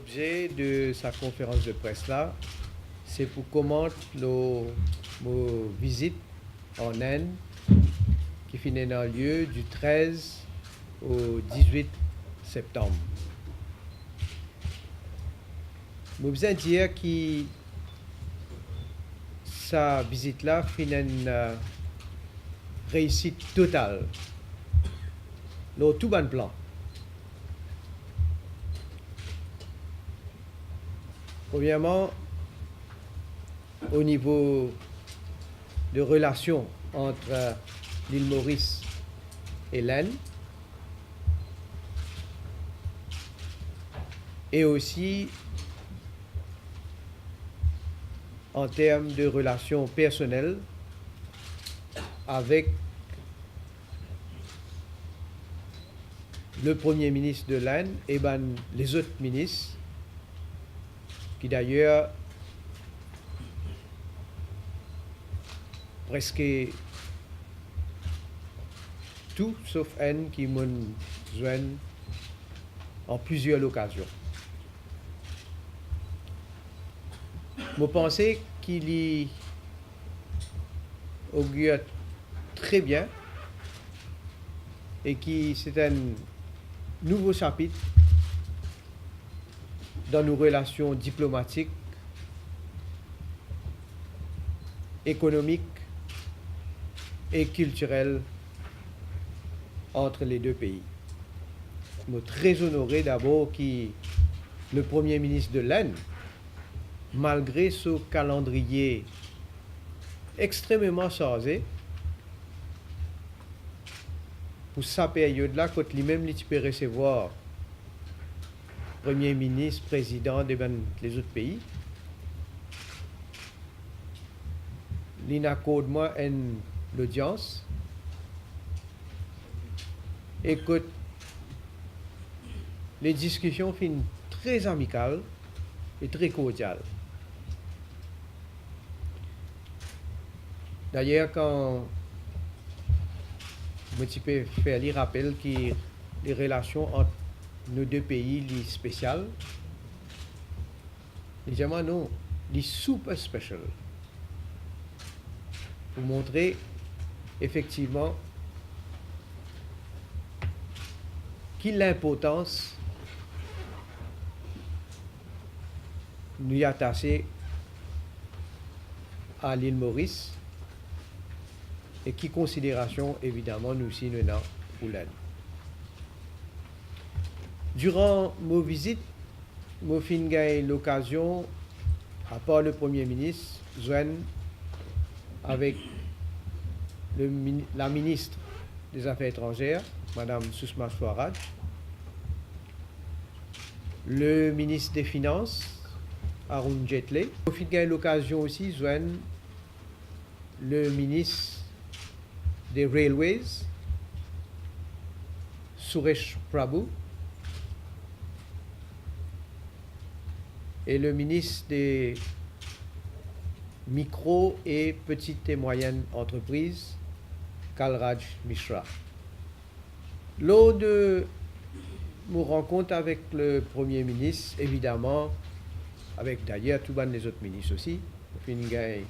l'objet de sa conférence de presse là, c'est pour commenter nos visites en Inde qui finit dans lieu du 13 au 18 septembre. Je veux dire que sa visite là finit une réussite totale. Dans tout bon plan. Premièrement, au niveau de relations entre l'île Maurice et l'Inde, et aussi en termes de relations personnelles avec le Premier ministre de l'Inde et les autres ministres, qui d'ailleurs presque tout sauf Inde qui m'ont joint en plusieurs occasions. Je pense qu'il y augure très bien et que c'est un nouveau chapitre dans nos relations diplomatiques, économiques et culturelles entre les deux pays. Je suis très honoré d'abord que le Premier ministre de l'Inde, malgré ce calendrier extrêmement chargé, pour sa période-là, quand lui-même il peut recevoir Premier ministre, président des autres pays, il accorde moi une audience et que les discussions finissent très amicales et très cordiales. D'ailleurs, quand je peux faire le rappel que les relations entre nos deux pays sont spéciales, évidemment, non, sont super spéciales. Pour montrer effectivement quelle l'importance nous y attacher à l'île Maurice et qui considération évidemment nous aussi nous avons pour l'Inde. Durant nos visites, nous avons eu l'occasion, à part le Premier ministre, de joindre avec la ministre des Affaires étrangères, Mme Sushma Swaraj, le ministre des Finances, Arun Jaitley. Nous avons eu l'occasion aussi de joindre le ministre des Railways, Suresh Prabhu, et le ministre des micro et petites et moyennes entreprises, Kalraj Mishra. Lors de nos rencontres avec le Premier ministre, évidemment, avec d'ailleurs tous les autres ministres aussi, nous avons eu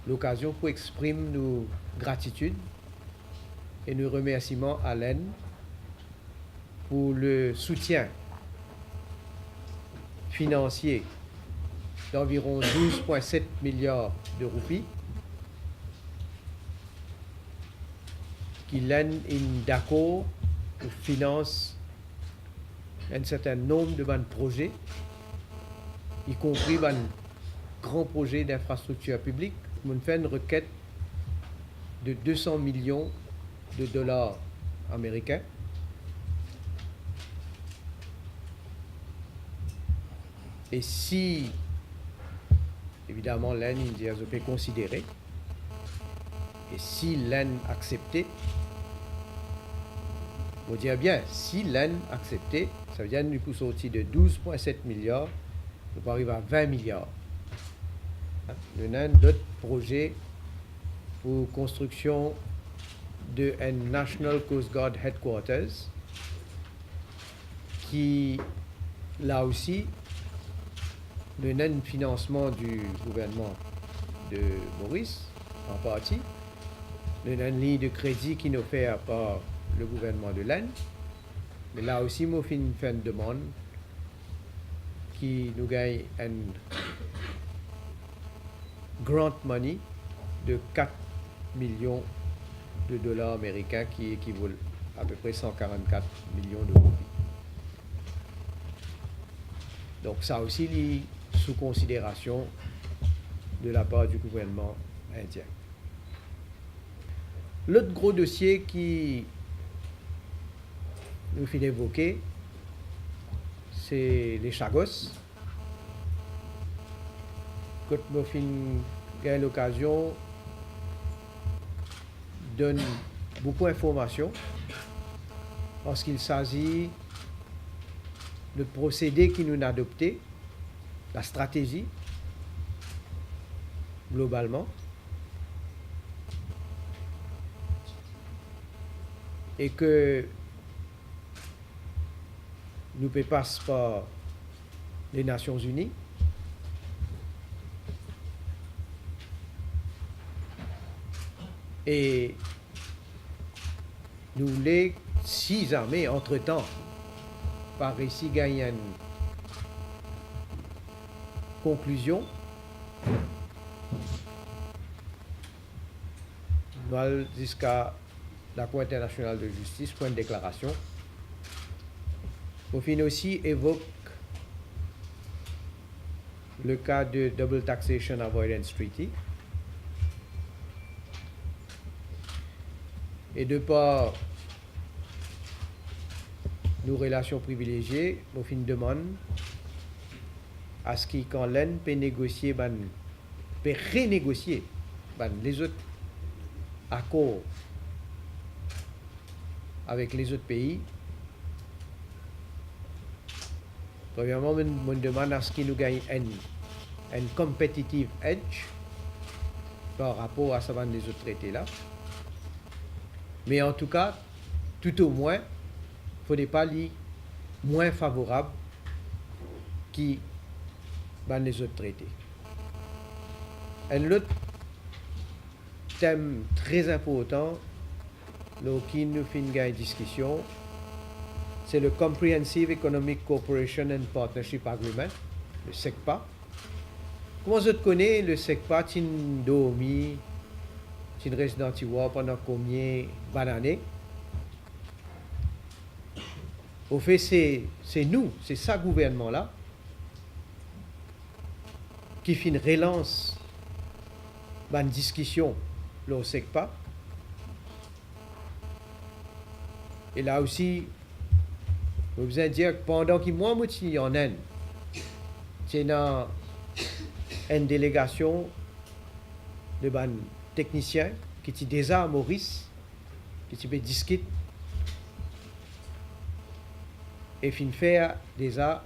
l'occasion pour exprimer nos gratitudes et nos remerciements à l'Inde pour le soutien financier d'environ 12,7 milliards de roupies qui l'Inde est d'accord pour financer un certain nombre de projets, y compris un grand projet d'infrastructure publique. On fait une requête de 200 millions de dollars américains. Et si, évidemment, l'Inde peut considérer, et si l'Inde acceptait, on dirait bien, si l'Inde acceptait, ça veut dire que nous pouvons sortir de 12,7 milliards, nous pouvons arriver à 20 milliards. Nous avons d'autres projets pour construction de un National Coast Guard Headquarters qui, là aussi, le non-financement du gouvernement de Maurice, en partie, le non-ligne de crédit qui nous fait par le gouvernement de l'Inde. Mais là aussi, moi, fait une demande qui nous gagne un grant money de 4 millions de dollars américains qui équivaut à peu près 144 millions de roupies. Donc ça aussi est sous considération de la part du gouvernement indien. L'autre gros dossier qui nous fait évoquer, c'est les Chagos. Quand nous avons l'occasion, donne beaucoup d'informations en ce qu'il s'agit de procédé qui nous a adopté, la stratégie, globalement, et que nous passe par les Nations Unies. Et nous, les 6 armées, entre-temps, par ici, gagnent une conclusion. Nous allons jusqu'à la Cour internationale de justice pour une déclaration. Au fin aussi évoque le cas de Double Taxation Avoidance Treaty. Et de par nos relations privilégiées, au fin demande à ce qu'en l'Inde peut négocier, peut renégocier les autres accords avec les autres pays. Premièrement, on demande à ce qu'il nous gagne un competitive edge par rapport à les autres traités là. Mais en tout cas, tout au moins, il ne faudrait pas les moins favorables qui les autres traités. Un autre thème très important, qui nous fait une discussion, c'est le Comprehensive Economic Cooperation and Partnership Agreement, le SECPA. Comment vous connaissez le SECPA, tin domi, tin résident tiwa pendant combien d'années? Au fait, c'est nous, c'est ça gouvernement-là, qui fait une relance une discussion au SECPA. Et là aussi, je vous ai dit que pendant que moi, je suis en Inde, c'est une délégation de techniciens qui étaient déjà à Maurice, qui étaient discuter et fin faire déjà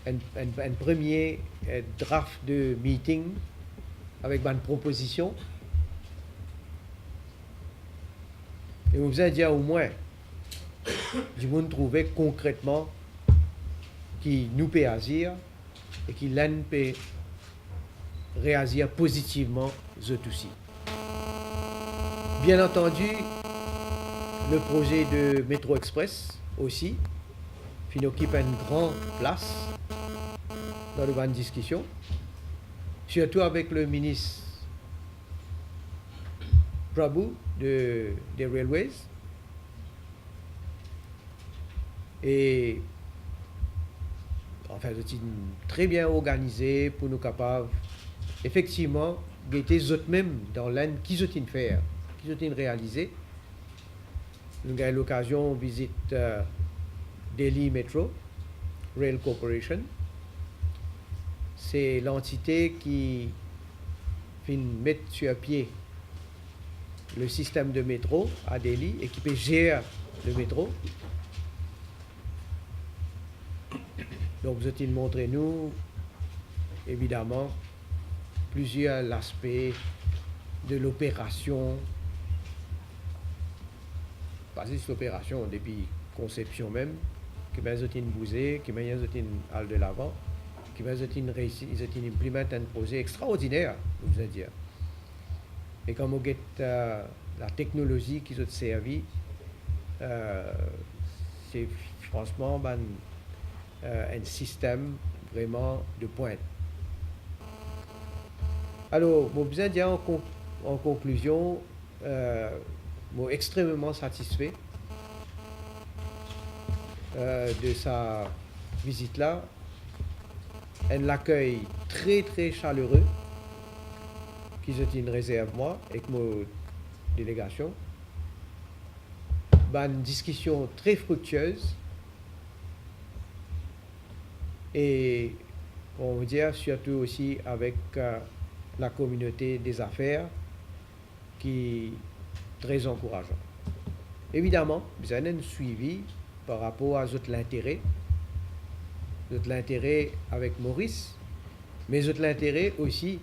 un premier draft de meeting avec une proposition. Et on vous a dit au moins, du monde trouver concrètement qui nous peut agir et qui l'en peut réagir positivement eux aussi. Bien entendu, le projet de Métro Express aussi, qui occupe une grande place dans les bonnes discussions, surtout avec le ministre Prabhu des Railways. Et enfin, c'est très bien organisé pour nous capables, effectivement, d'être eux-mêmes dans l'Inde, qui ont faire, qui ont réalisé. Nous avons eu l'occasion de visiter Delhi Metro Rail Corporation. C'est l'entité qui fait mettre sur pied le système de métro à Delhi et qui peut gérer le métro. Donc, vous avez montré nous, évidemment, plusieurs aspects de l'opération, pas juste l'opération, depuis conception même, qui m'a été bousé, qui m'a été allé de l'avant, qui va implémenter un projet extraordinaire, je veux dire. Et comme on la technologie qui ont servi, c'est franchement un système vraiment de pointe. Alors, je besoin de dire en conclusion, je suis extrêmement satisfait de sa visite-là. Un accueil très très chaleureux qui est une réserve moi avec mon délégation. Une discussion très fructueuse et on va dire surtout aussi avec la communauté des affaires qui est très encourageant. Évidemment, vous avez un suivi par rapport à l'intérêt avec Maurice, mais l'intérêt aussi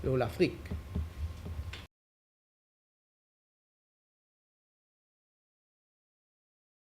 dans l'Afrique.